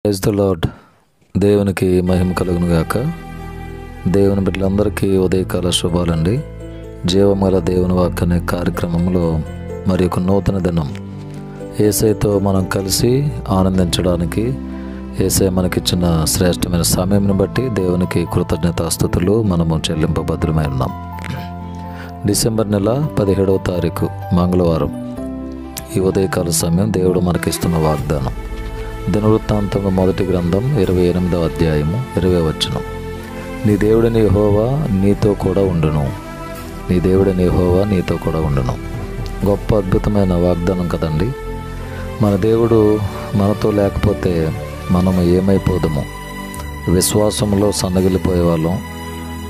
Praise the lord. దేవునికి మహిమ కలుగును గాక. దేవుని బిడ్డలందరికీ ఉదయకాల శుభాలండి. జీవమగల దేవుని వాక్య అనే కార్యక్రమంలో మరి ఒక నూతన దినం యేసయ్యతో మనం కలిసి ఆనందించడానికి యేసయ్య మనకిచ్చిన శ్రేష్టమైన సమయంను బట్టి దేవునికి కృతజ్ఞతాస్తుతులు మనము చెల్లింపబద్ధులమై ఉన్నాం. డిసెంబర్ నెల 17వ తారీఖు మంగళవారం ఈ ఉదయకాల సమయం దేవుడు మనకిస్తున్న వాగ్దానం. దినవృత్తాంతము మొదటి గ్రంథం 28వ అధ్యాయము 20వ వచనం. నీ దేవుడైన యెహోవా నీతో కూడా ఉండును. నీ దేవుడైన యెహోవా నీతో కూడా ఉండును. గొప్ప అద్భుతమైన వాగ్దానం కదండి. మన దేవుడు మనతో లేకపోతే మనము ఏమైపోదాము? విశ్వాసంలో సన్నగిలిపోయేవాళ్ళం,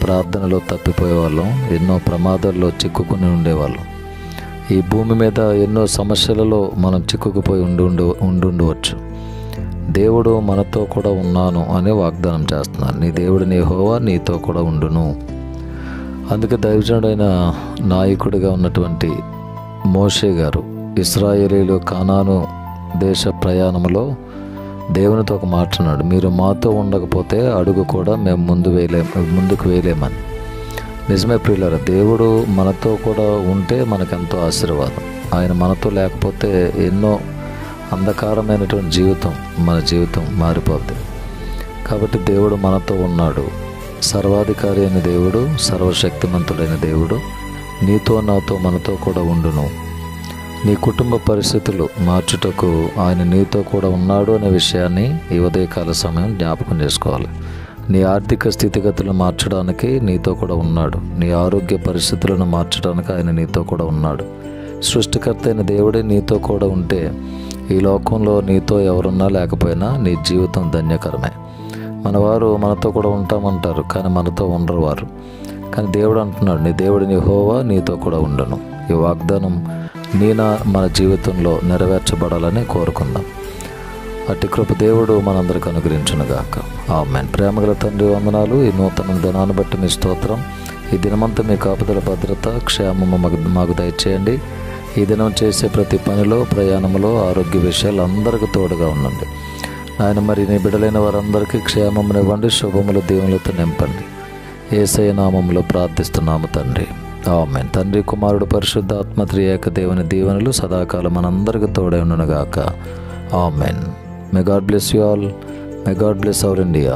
ప్రార్థనలో తప్పిపోయేవాళ్ళం, ఎన్నో ప్రమాదాల్లో చిక్కుకుని ఉండేవాళ్ళం. ఈ భూమి మీద ఎన్నో సమస్యలలో మనం చిక్కుకుపోయి ఉండుండవచ్చు. దేవుడు మనతో కూడా ఉన్నాను అనే వాగ్దానం చేస్తున్నాను. నీ దేవుడిని యెహోవా నీతో కూడా ఉండును. అందుకే దైవజనుడైన నాయకుడిగా ఉన్నటువంటి మోషే గారు ఇశ్రాయేలీయులు కానాను దేశ ప్రయాణంలో దేవునితో ఒక మాట అన్నాడు, మీరు మాతో ఉండకపోతే అడుగు కూడా మేము ముందుకు వేయలేమని. నిజమే ప్రియులారా, దేవుడు మనతో కూడా ఉంటే మనకెంతో ఆశీర్వాదం. ఆయన మనతో లేకపోతే ఎన్నో అంధకారమైనటువంటి మన జీవితం మారిపోద్ది. కాబట్టి దేవుడు మనతో ఉన్నాడు. సర్వాధికారి అయిన దేవుడు, సర్వశక్తిమంతుడైన దేవుడు నీతో నాతో మనతో కూడా ఉండును. నీ కుటుంబ పరిస్థితులు మార్చుటకు ఆయన నీతో కూడా ఉన్నాడు అనే విషయాన్ని ఈ ఉదయకాల సమయం జ్ఞాపకం చేసుకోవాలి. నీ ఆర్థిక స్థితిగతులను మార్చడానికి నీతో కూడా ఉన్నాడు. నీ ఆరోగ్య పరిస్థితులను మార్చడానికి ఆయన నీతో కూడా ఉన్నాడు. సృష్టికర్త అయిన దేవుడే నీతో కూడా ఉంటే ఈ లోకంలో నీతో ఎవరున్నా లేకపోయినా నీ జీవితం ధన్యకరమే. మనవారు మనతో కూడా ఉంటామంటారు, కానీ మనతో ఉండరు వారు. కానీ దేవుడు అంటున్నాడు, నీ దేవుడిని యెహోవా నీతో కూడా ఉండును. ఈ వాగ్దానం మన జీవితంలో నెరవేర్చబడాలని కోరుకుందాం. అట్టి కృప దేవుడు మనందరికీ అనుగ్రహించునుగాక. ఆమేన్. ప్రేమగల తండ్రి వందనాలు. ఈ నూతన దినాన్ని బట్టి మీ స్తోత్రం. ఈ దినమంతా మీ కాపుదల భద్రత క్షేమము మాకు దయచేయండి. ఈ దినం చేసే ప్రతి పనిలో, ప్రయాణంలో, ఆరోగ్య విషయాలు అందరికీ తోడుగా ఉండండి. ఆయన మరి నీ బిడ్డలైన వారందరికీ క్షేమమునివ్వండి, శుభములు దీవులతో నింపండి. యేసయ్య నామములో ప్రార్థిస్తున్నాము తండ్రి. ఆమేన్. తండ్రి, కుమారుడు, పరిశుద్ధాత్మ త్రియేక దేవుని దీవెనలు సదాకాలం మనందరికీ తోడై ఉండునుగాక. Amen. May God bless you all. May God bless our India.